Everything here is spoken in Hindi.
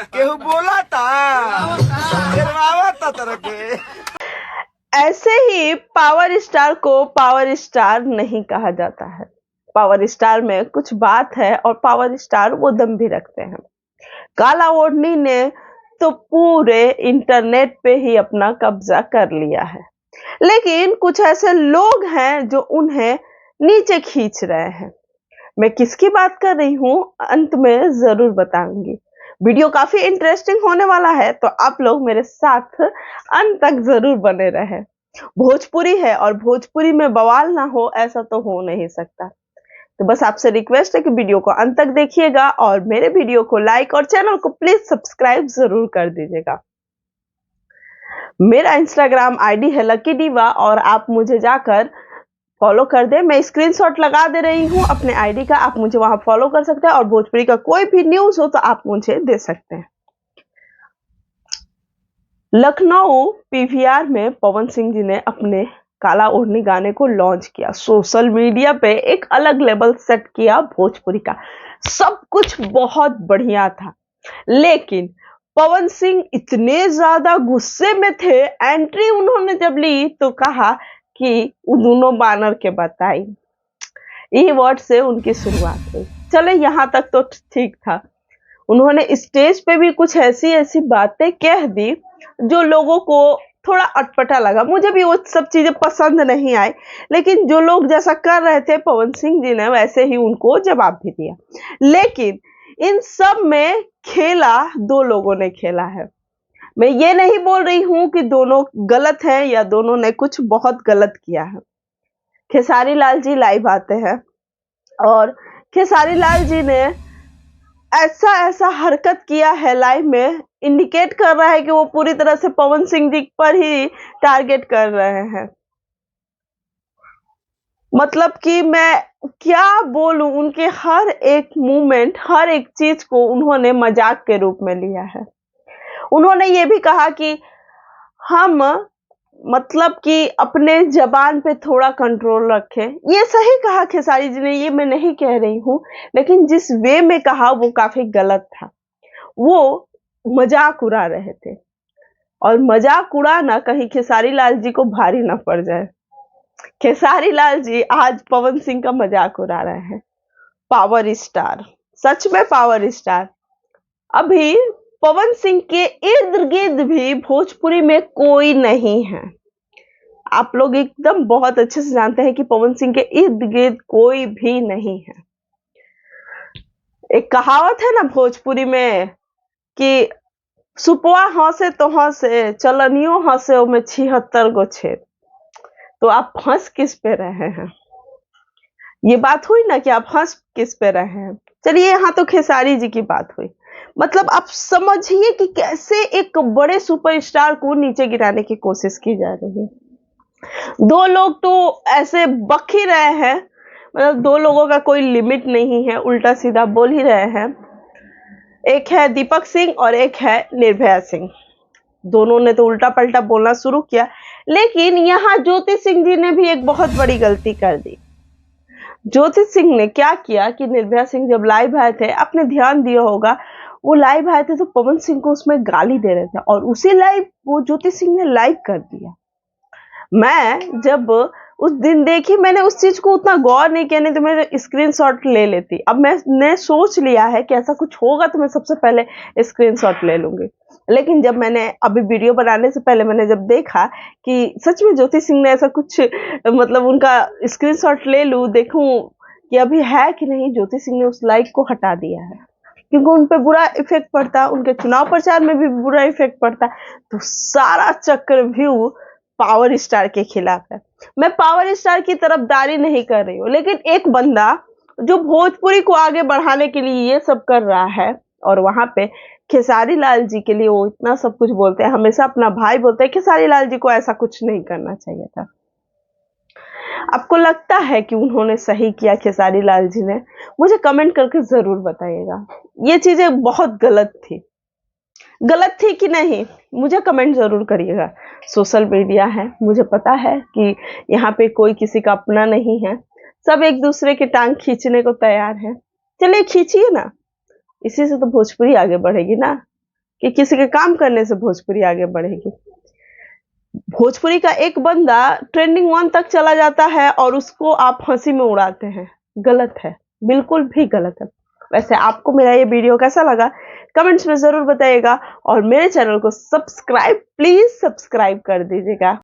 केहू बोला था तरह के। ऐसे ही पावर स्टार को पावर स्टार नहीं कहा जाता है। पावर स्टार में कुछ बात है और पावर स्टार वो दम भी रखते हैं। काला ओढ़नी ने तो पूरे इंटरनेट पे ही अपना कब्जा कर लिया है, लेकिन कुछ ऐसे लोग हैं जो उन्हें नीचे खींच रहे हैं। मैं किसकी बात कर रही हूँ अंत में जरूर बताऊंगी। वीडियो काफी इंटरेस्टिंग होने वाला है, तो आप लोग मेरे साथ अंत तक जरूर बने रहें। भोजपुरी है और भोजपुरी में बवाल ना हो ऐसा तो हो नहीं सकता। तो बस आपसे रिक्वेस्ट है कि वीडियो को अंत तक देखिएगा और मेरे वीडियो को लाइक और चैनल को प्लीज सब्सक्राइब जरूर कर दीजिएगा। मेरा इंस्टाग्राम आईडी है लकी डिवा और आप मुझे जाकर फॉलो कर दे। मैं स्क्रीनशॉट लगा दे रही हूँ अपने आईडी का, आप मुझे वहां फॉलो कर सकते हैं और भोजपुरी का कोई भी न्यूज हो तो आप मुझे दे सकते हैं। लखनऊ पीवीआर में पवन सिंह जी ने अपने काला ओढ़नी गाने को लॉन्च किया। सोशल मीडिया पे एक अलग लेवल सेट किया भोजपुरी का। सब कुछ बहुत बढ़िया था, लेकिन पवन सिंह इतने ज्यादा गुस्से में थे। एंट्री उन्होंने जब ली तो कहा कि दोनों बानर के बताई। ये वर्ड से उनकी शुरुआत हुई। चले यहां तक तो ठीक था। उन्होंने स्टेज पे भी कुछ ऐसी ऐसी बातें कह दी जो लोगों को थोड़ा अटपटा लगा। मुझे भी वो सब चीजें पसंद नहीं आई, लेकिन जो लोग जैसा कर रहे थे पवन सिंह जी ने वैसे ही उनको जवाब भी दिया। लेकिन इन सब में खेला दो लोगों ने खेला है। मैं ये नहीं बोल रही हूं कि दोनों गलत हैं या दोनों ने कुछ बहुत गलत किया है। खेसारी लाल जी लाइव आते हैं और खेसारी लाल जी ने ऐसा ऐसा हरकत किया है लाइव में, इंडिकेट कर रहा है कि वो पूरी तरह से पवन सिंह जी पर ही टारगेट कर रहे हैं। मतलब कि मैं क्या बोलूं, उनके हर एक मूवमेंट हर एक चीज को उन्होंने मजाक के रूप में लिया है। उन्होंने ये भी कहा कि हम मतलब कि अपने जबान पे थोड़ा कंट्रोल रखें। ये सही कहा खेसारी जी ने, ये मैं नहीं कह रही हूं, लेकिन जिस वे में कहा वो काफी गलत था। वो मजाक उड़ा रहे थे और मजाक उड़ाना कहीं खेसारी लाल जी को भारी ना पड़ जाए। खेसारी लाल जी आज पवन सिंह का मजाक उड़ा रहे हैं। पावर स्टार, सच में पावर स्टार। अभी पवन सिंह के इर्द गिर्द भी भोजपुरी में कोई नहीं है। आप लोग एकदम बहुत अच्छे से जानते हैं कि पवन सिंह के इर्द गिर्द कोई भी नहीं है। एक कहावत है ना भोजपुरी में कि सुपवा हंसे तो हंसे, चलनियों हंसे में 76 गो छेद। तो आप हंस किस पे रहे हैं? ये बात हुई ना कि आप हंस किस पे रहे हैं। चलिए यहाँ तो खेसारी जी की बात हुई। मतलब आप समझिए कि कैसे एक बड़े सुपरस्टार को नीचे गिराने की कोशिश की जा रही है। दो लोग तो ऐसे बक ही रहे हैं, मतलब दो लोगों का कोई लिमिट नहीं है, उल्टा सीधा बोल ही रहे हैं। एक है दीपक सिंह और एक है निर्भया सिंह। दोनों ने तो उल्टा पलटा बोलना शुरू किया, लेकिन यहाँ ज्योति सिंह जी ने भी एक बहुत बड़ी गलती कर दी। ज्योति सिंह ने क्या किया कि निर्भया सिंह जब लाइव आए थे, आपने ध्यान दिया होगा, वो लाइव आए थे तो पवन सिंह को उसमें गाली दे रहे थे और उसी लाइव वो ज्योति सिंह ने लाइव कर दिया। मैं जब उस दिन देखी, मैंने उस चीज को उतना गौर नहीं किया, नहीं तो मैं स्क्रीनशॉट ले लेती। अब मैंने सोच लिया है कि ऐसा कुछ होगा तो मैं सबसे पहले स्क्रीनशॉट ले लूंगी। लेकिन जब मैंने अभी वीडियो बनाने से पहले मैंने जब देखा कि सच में ज्योति सिंह ने ऐसा कुछ, मतलब उनका स्क्रीनशॉट ले लूं, देखूं कि अभी है कि नहीं, ज्योति सिंह ने उस लाइक को हटा दिया है क्योंकि उन पे बुरा इफेक्ट पड़ता, उनके चुनाव प्रचार में भी बुरा इफेक्ट पड़ता। तो सारा चक्रव्यूह पावर स्टार के खिलाफ है। मैं पावर स्टार की तरफदारी नहीं कर रही हूँ, लेकिन एक बंदा जो भोजपुरी को आगे बढ़ाने के लिए ये सब कर रहा है और वहां पे खेसारी लाल जी के लिए वो इतना सब कुछ बोलते हैं, हमेशा अपना भाई बोलते हैं, खेसारी लाल जी को ऐसा कुछ नहीं करना चाहिए था। आपको लगता है कि उन्होंने सही किया खेसारी लाल जी ने? मुझे कमेंट करके जरूर बताइएगा। ये चीजें बहुत गलत थी कि नहीं, मुझे कमेंट जरूर करिएगा। सोशल मीडिया है, मुझे पता है कि यहाँ पे कोई किसी का अपना नहीं है, सब एक दूसरे की टांग खींचने को तैयार है। चलिए खींचिए ना, इसी से तो भोजपुरी आगे बढ़ेगी ना। कि किसी के काम करने से भोजपुरी आगे बढ़ेगी। भोजपुरी का एक बंदा ट्रेंडिंग 1 तक चला जाता है और उसको आप हंसी में उड़ाते हैं, गलत है, बिल्कुल भी गलत है। वैसे आपको मेरा ये वीडियो कैसा लगा कमेंट्स में जरूर बताइएगा और मेरे चैनल को प्लीज सब्सक्राइब कर दीजिएगा।